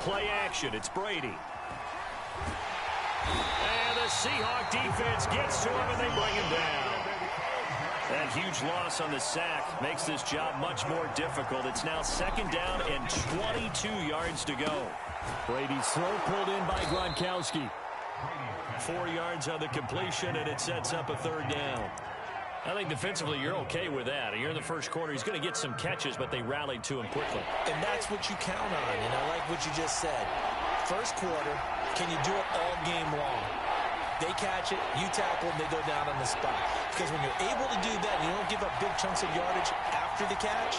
play action. It's Brady. And the Seahawk defense gets to him, and they bring him down. That huge loss on the sack makes this job much more difficult. It's now 2nd down and 22 yards to go. Brady's throw pulled in by Gronkowski. 4 yards on the completion, and it sets up a 3rd down. I think defensively you're okay with that. You're in the first quarter. He's going to get some catches, but they rallied to him quickly. And that's what you count on, and I like what you just said. First quarter, can you do it all game long? They catch it, you tackle them, they go down on the spot. Because when you're able to do that, and you don't give up big chunks of yardage after the catch,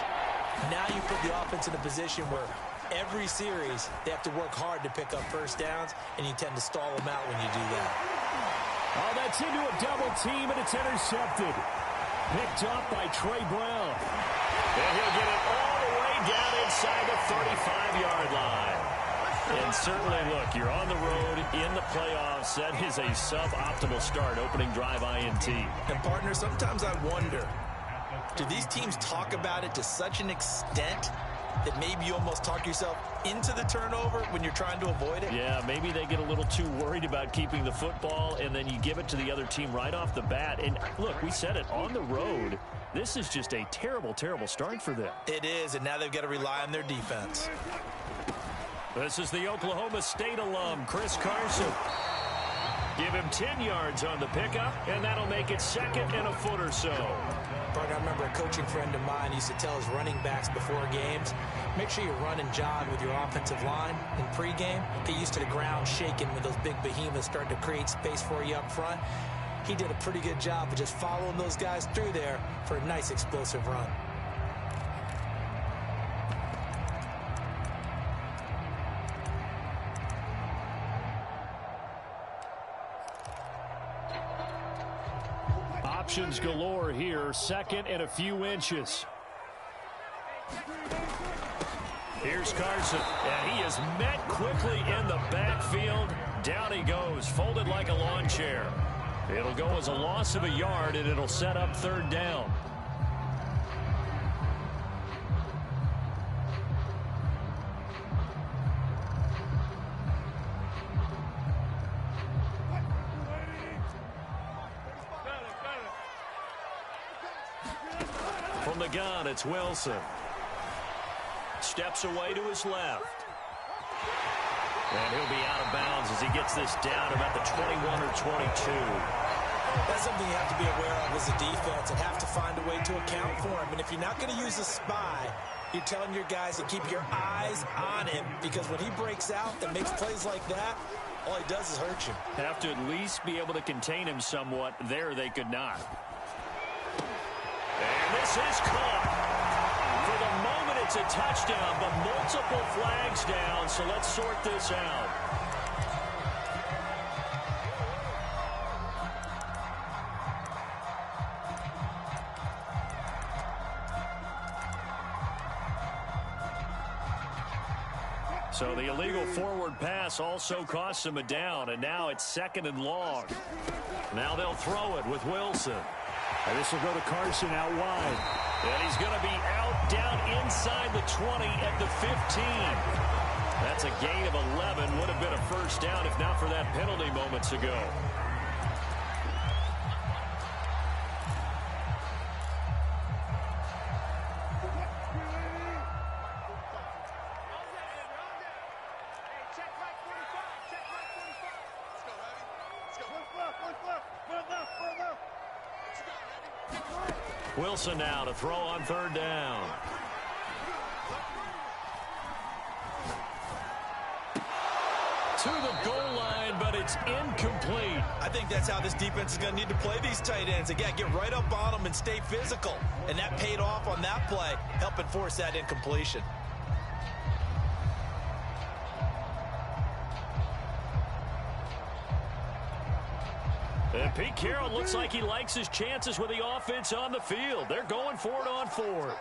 now you put the offense in a position where every series they have to work hard to pick up first downs, and you tend to stall them out when you do that. Oh, that's into a double team, and it's intercepted. Picked up by Trey Brown. And he'll get it all the way down inside the 35-yard line. And certainly, look, you're on the road in the playoffs. That is a suboptimal start, opening drive INT. And, partner, sometimes I wonder, do these teams talk about it to such an extent that maybe you almost talk yourself into the turnover when you're trying to avoid it? Yeah, maybe they get a little too worried about keeping the football, and then you give it to the other team right off the bat. And, look, we said it, on the road, this is just a terrible, terrible start for them. It is, and now they've got to rely on their defense. This is the Oklahoma State alum, Chris Carson. Give him 10 yards on the pickup, and that'll make it 2nd and a foot or so. Partner, I remember a coaching friend of mine used to tell his running backs before games, make sure you run and jog with your offensive line in pregame. Get used to the ground shaking when those big behemoths start to create space for you up front. He did a pretty good job of just following those guys through there for a nice explosive run. Options galore here, 2nd and a few inches. Here's Carson, and he is met quickly in the backfield. Down he goes, folded like a lawn chair. It'll go as a loss of a yard, and it'll set up 3rd down. From the gun, it's Wilson. Steps away to his left. And he'll be out of bounds as he gets this down about the 21 or 22. That's something you have to be aware of as a defense and have to find a way to account for him. And if you're not going to use a spy, you're telling your guys to keep your eyes on him, because when he breaks out and makes plays like that, all he does is hurt you. Have to at least be able to contain him somewhat. There they could not. And this is caught. For the moment, it's a touchdown, but multiple flags down, so let's sort this out. So the illegal forward pass also costs him a down, and now it's 2nd and long. Now they'll throw it with Wilson. And this will go to Carson out wide. And he's going to be out down inside the 20 at the 15. That's a gain of 11. Would have been a first down if not for that penalty moments ago. Wilson now to throw on 3rd down. To the goal line, but it's incomplete. I think that's how this defense is going to need to play these tight ends. Again, get right up on them and stay physical. And that paid off on that play, helping force that incompletion. And Pete Carroll looks like he likes his chances with the offense on the field. They're going for it on 4th.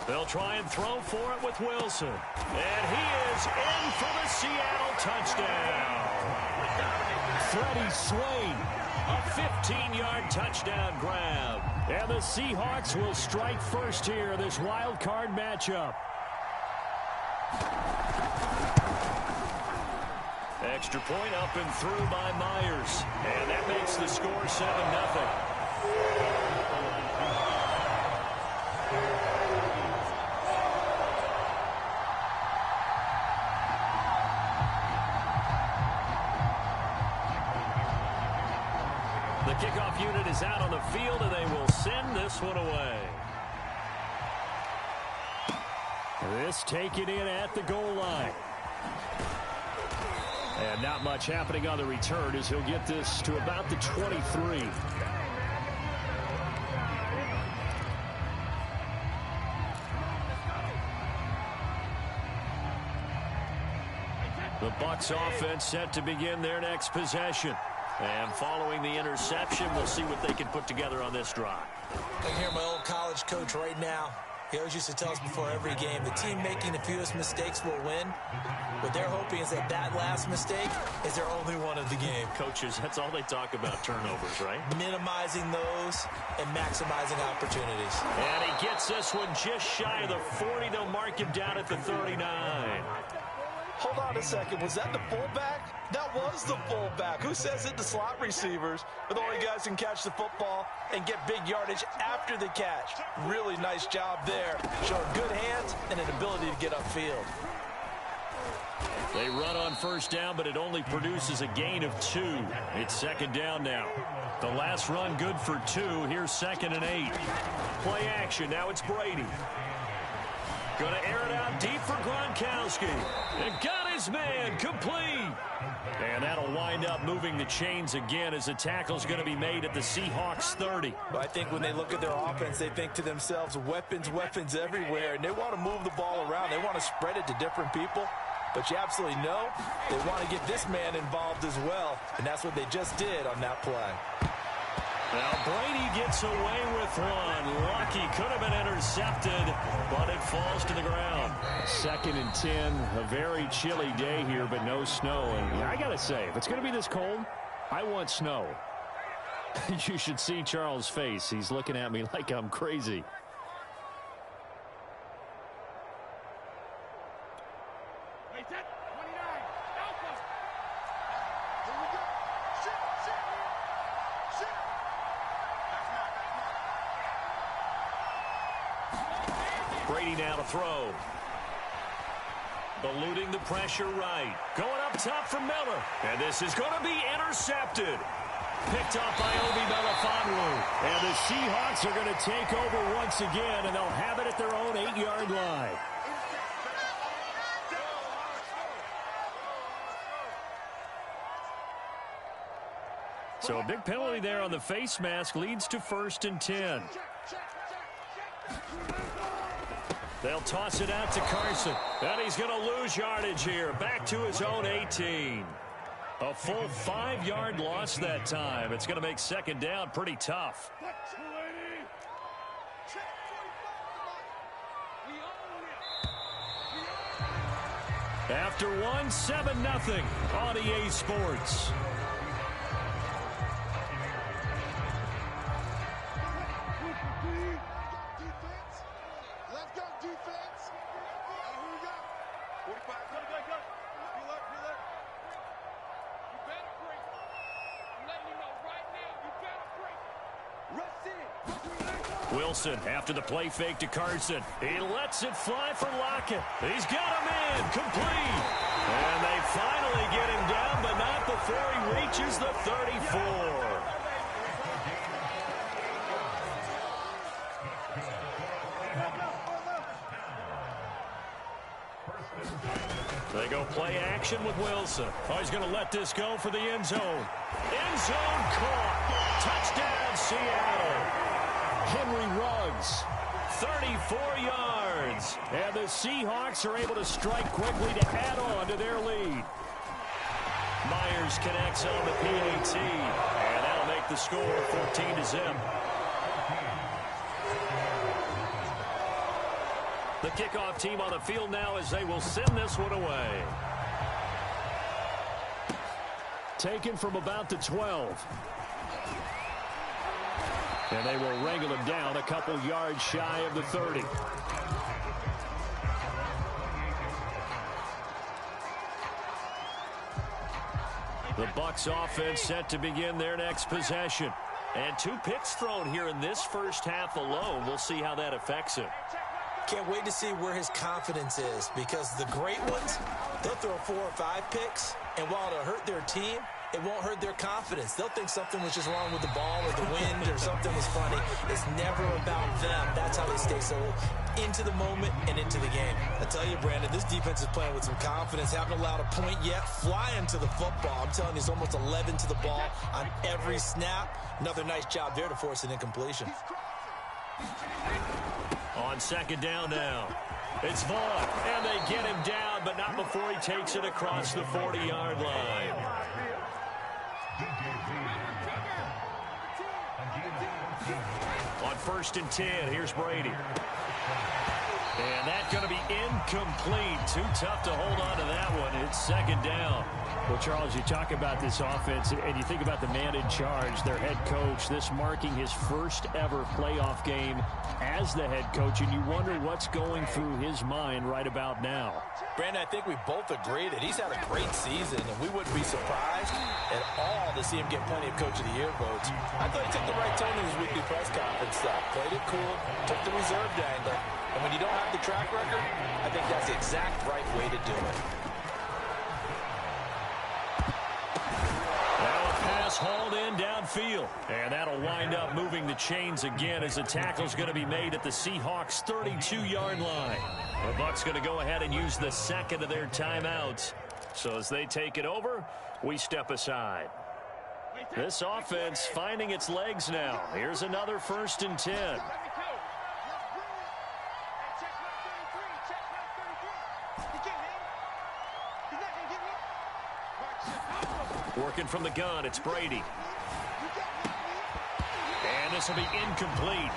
They'll try and throw for it with Wilson. And he is in for the Seattle touchdown. Freddie Swain A 15-yard touchdown grab. And the Seahawks will strike first here in this wild card matchup. Extra point up and through by Myers. And that makes the score 7-0. The kickoff unit is out on the field, and they will send this one away. This taken in at the goal line. And not much happening on the return as he'll get this to about the 23. The Bucs offense set to begin their next possession. And following the interception, we'll see what they can put together on this drive. I can hear my old college coach right now. He always used to tell us before every game, the team making the fewest mistakes will win. What they're hoping is that that last mistake is their only one of the game. Coaches, that's all they talk about, turnovers, right? Minimizing those and maximizing opportunities. And he gets this one just shy of the 40. They'll mark him down at the 39. Hold on a second. Was that the fullback? That was the fullback. Who says it? The slot receivers are the only guys who can catch the football and get big yardage after the catch. Really nice job there. Showing good hands and an ability to get upfield. They run on first down, but it only produces a gain of 2. It's second down now. The last run good for 2. Here's 2nd and 8. Play action. Now it's Brady. Going to air it out deep for Gronkowski. And got his man complete. And that'll wind up moving the chains again as the tackle's going to be made at the Seahawks 30. But I think when they look at their offense, they think to themselves, weapons, weapons everywhere. And they want to move the ball around. They want to spread it to different people. But you absolutely know they want to get this man involved as well. And that's what they just did on that play. Now Brady gets away with one. Lucky, could have been intercepted, but it falls to the ground. 2nd and 10, a very chilly day here, but no snow. And I got to say, if it's going to be this cold, I want snow. You should see Charles' face. He's looking at me like I'm crazy. Brady now to throw. Eluding the pressure right. Going up top for Miller. And this is going to be intercepted. Picked up by Obi Melifonwu. And the Seahawks are going to take over once again, and they'll have it at their own 8-yard line. So a big penalty there on the face mask leads to 1st and 10. They'll toss it out to Carson. And he's going to lose yardage here. Back to his own 18. A full 5-yard loss that time. It's going to make second down pretty tough. After one, 7-0 on EA Sports. Wilson after the play fake to Carson. He lets it fly for Lockett. He's got him in. Complete. And they finally get him down, but not before he reaches the 34. They go play action with Wilson. Oh, he's going to let this go for the end zone. End zone caught. Touchdown, Seattle. Henry Ruggs. 34 yards. And the Seahawks are able to strike quickly to add on to their lead. Myers connects on the PAT. And that'll make the score 14-0. The kickoff team on the field now as they will send this one away. Taken from about the 12. And they will wrangle him down a couple yards shy of the 30. The Bucs offense set to begin their next possession. And 2 picks thrown here in this first half alone. We'll see how that affects him. Can't wait to see where his confidence is, because the great ones, they'll throw 4 or 5 picks, and while it'll hurt their team, it won't hurt their confidence. They'll think something was just wrong with the ball or the wind or something was funny. It's never about them. That's how they stay so into the moment and into the game. I tell you, Brandon, this defense is playing with some confidence. Haven't allowed a point yet. Flying to the football. I'm telling you, it's almost 11 to the ball on every snap. Another nice job there to force an incompletion. On second down now, it's Vaughn, and they get him down, but not before he takes it across the 40-yard line. On 1st and 10, here's Brady. And that's going to be incomplete. Too tough to hold on to that one. It's second down. Well, Charles, you talk about this offense, and you think about the man in charge, their head coach, this marking his first ever playoff game as the head coach, and you wonder what's going through his mind right about now. Brandon, I think we both agree that he's had a great season, and we wouldn't be surprised at all to see him get plenty of Coach of the Year votes. I thought he took the right tone in his weekly press conference stuff. Played it cool, took the reserved angle, and when you don't have the track record, I think that's the exact right way to do it. Hauled in downfield, and that'll wind up moving the chains again as the tackle's going to be made at the Seahawks 32-yard line. The Bucs going to go ahead and use the second of their timeouts. So as they take it over, we step aside. This offense finding its legs now. Here's another 1st and 10. Working from the gun, it's Brady. And this will be incomplete.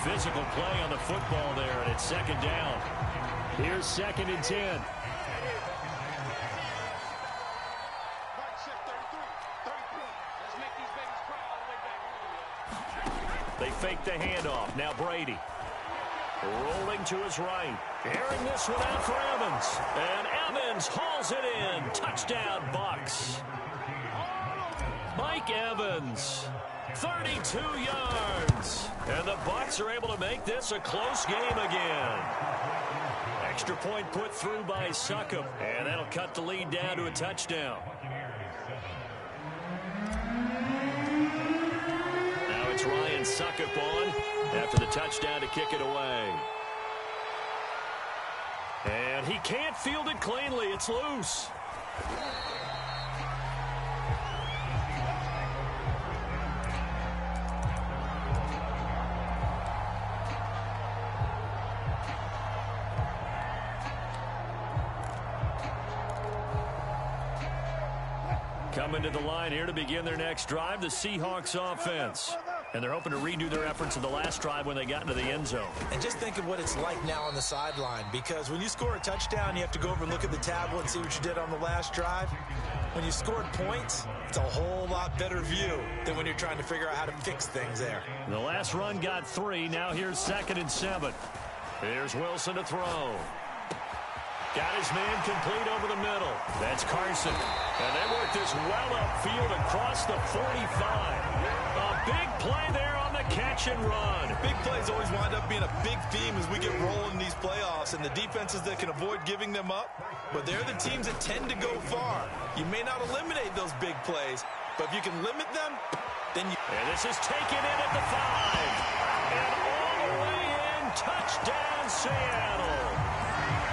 Physical play on the football there, and it's second down. Here's 2nd and 10. They fake the handoff. Now Brady. Rolling to his right. Airing this one out for Evans. And Evans hauls it in. Touchdown, Bucs. Mike Evans, 32 yards. And the Bucs are able to make this a close game again. Extra point put through by Succop. And that'll cut the lead down to a touchdown. Now it's Ryan Succop on after the touchdown to kick it away. And he can't field it cleanly. It's loose. Coming to the line here to begin their next drive, the Seahawks offense. And they're hoping to redo their efforts in the last drive when they got into the end zone. And just think of what it's like now on the sideline, because when you score a touchdown, you have to go over and look at the tablet and see what you did on the last drive. When you scored points, it's a whole lot better view than when you're trying to figure out how to fix things there. The last run got 3. Now here's 2nd and 7. Here's Wilson to throw. Got his man complete over the middle. That's Carson. And they work this well upfield across the 45. A big play there on the catch and run. Big plays always wind up being a big theme as we get rolling in these playoffs, and the defenses that can avoid giving them up, but they're the teams that tend to go far. You may not eliminate those big plays, but if you can limit them, then you... And this is taken in at the 5. And all the way in, touchdown Seattle.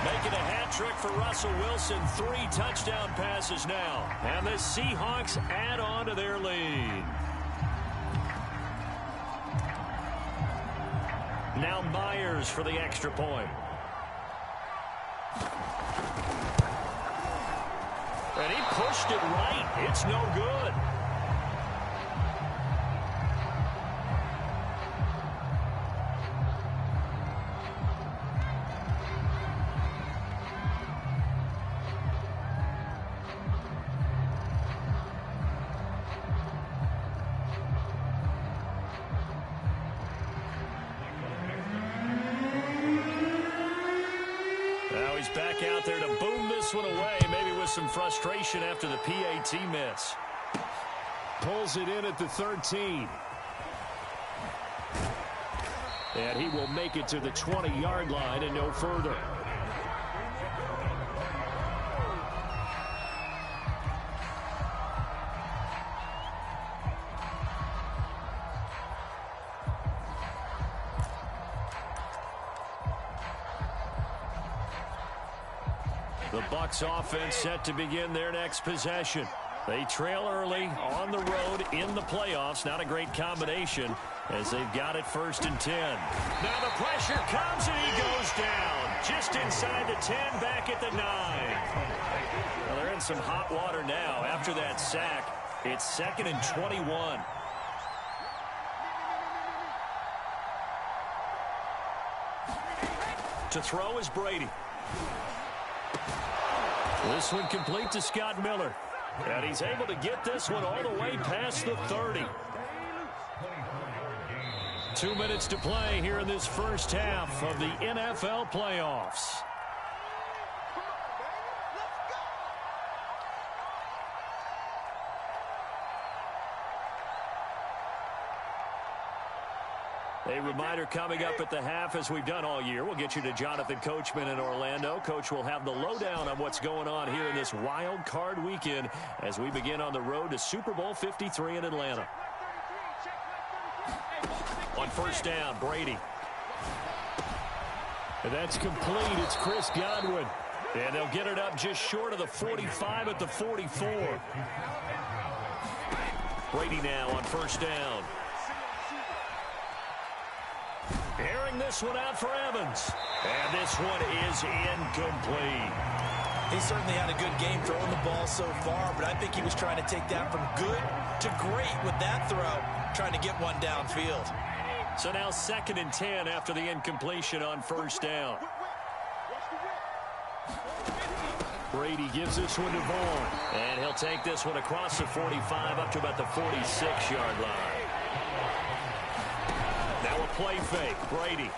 Making a hat trick for Russell Wilson. 3 touchdown passes now. And the Seahawks add on to their lead. Now Myers for the extra point. And he pushed it right. It's no good. back out there to boom this one away, maybe with some frustration after the PAT miss. Pulls it in at the 13. And he will make it to the 20-yard line and no further. The Bucs offense set to begin their next possession. They trail early on the road in the playoffs. Not a great combination as they've got it 1st and 10. Now the pressure comes and he goes down. Just inside the 10, back at the 9. Well, they're in some hot water now. After that sack, it's 2nd and 21. To throw is Brady. This one complete to Scott Miller. And he's able to get this one all the way past the 30. 2 minutes to play here in this first half of the NFL playoffs. A reminder coming up at the half, as we've done all year. We'll get you to Jonathan Coachman in Orlando. Coach will have the lowdown on what's going on here in this wild card weekend as we begin on the road to Super Bowl 53 in Atlanta. On 1st down, Brady. And that's complete. It's Chris Godwin. And they'll get it up just short of the 45 at the 44. Brady now on 1st down. Airing this one out for Evans. And this one is incomplete. He certainly had a good game throwing the ball so far, but I think he was trying to take that from good to great with that throw, trying to get one downfield. So now 2nd and 10 after the incompletion on 1st down. Brady gives this one to Vaughn. And he'll take this one across the 45 up to about the 46-yard line. Now a play fake. Brady.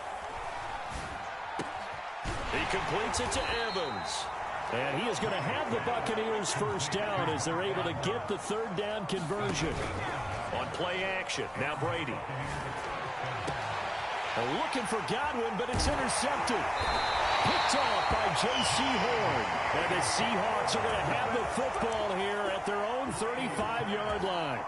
He completes it to Evans. And he is going to have the Buccaneers 1st down as they're able to get the 3rd down conversion. On play action, now Brady. They're looking for Godwin, but it's intercepted. Picked off by J.C. Horn. And the Seahawks are going to have the football here at their own 35-yard line.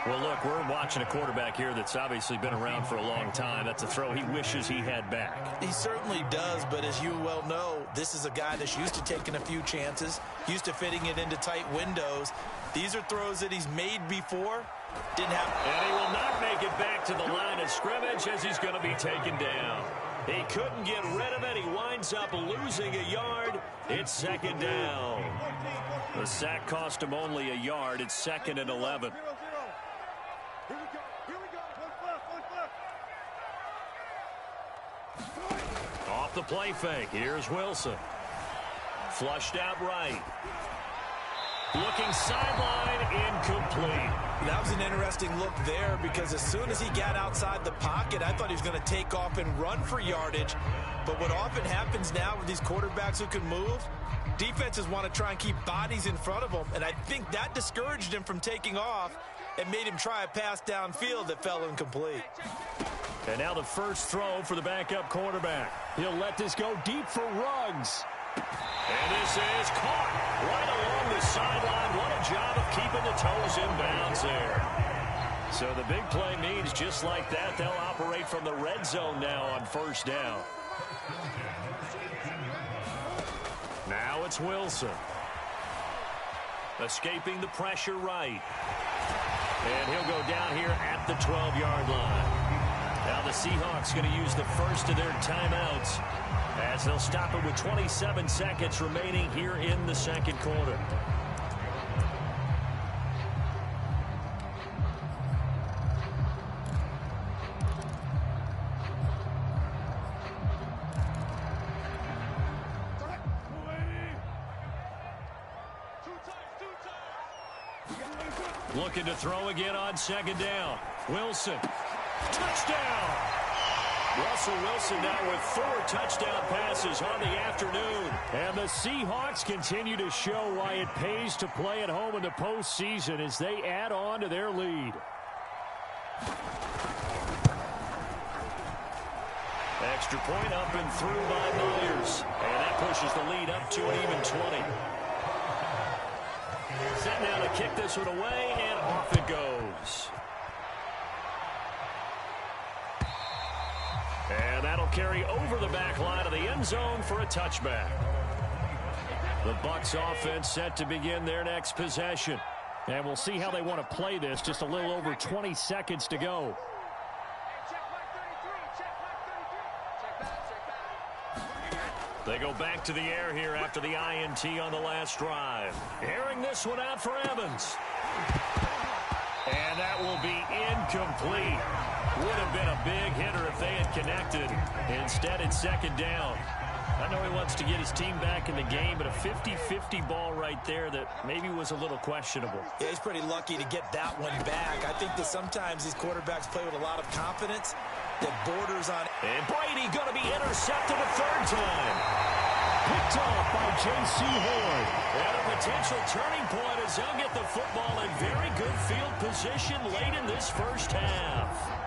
Well, look, we're watching a quarterback here that's obviously been around for a long time. That's a throw he wishes he had back. He certainly does, but as you well know, this is a guy that's used to taking a few chances, used to fitting it into tight windows. These are throws that he's made before. Didn't happen. And he will not make it back to the line of scrimmage as he's going to be taken down. He couldn't get rid of it. He winds up losing a yard. It's 2nd down. The sack cost him only a yard. It's 2nd and 11. Off the play fake. Here's Wilson. Flushed out right. Looking sideline, incomplete. That was an interesting look there because as soon as he got outside the pocket, I thought he was going to take off and run for yardage. But what often happens now with these quarterbacks who can move, defenses want to try and keep bodies in front of them. And I think that discouraged him from taking off and made him try a pass downfield that fell incomplete. And now the first throw for the backup quarterback. He'll let this go deep for Ruggs. And this is caught right along the sideline. What a job of keeping the toes in bounds there. So the big play means just like that, they'll operate from the red zone now on 1st down. Now it's Wilson. Escaping the pressure right. And he'll go down here at the 12-yard line. Now the Seahawks going to use the first of their timeouts as they'll stop it with 27 seconds remaining here in the 2nd quarter. Looking to throw again on 2nd down. Wilson. Touchdown! Russell Wilson now with 4 touchdown passes on the afternoon. And the Seahawks continue to show why it pays to play at home in the postseason as they add on to their lead. Extra point up and through by Myers. And that pushes the lead up to an even 20. Set now to kick this one away, and off it goes. And that'll carry over the back line of the end zone for a touchback. The Bucs offense set to begin their next possession. And we'll see how they want to play this. Just a little over 20 seconds to go. They go back to the air here after the INT on the last drive. Airing this one out for Evans. And that will be incomplete. Would have been a big hitter if they had connected. Instead, it's second down. I know he wants to get his team back in the game, but a 50-50 ball right there that maybe was a little questionable. Yeah, he's pretty lucky to get that one back. I think that sometimes these quarterbacks play with a lot of confidence that borders on. And Brady going to be intercepted a third time. Picked off by J.C. Horn. And a potential turning point as he'll get the football in very good field position late in this first half.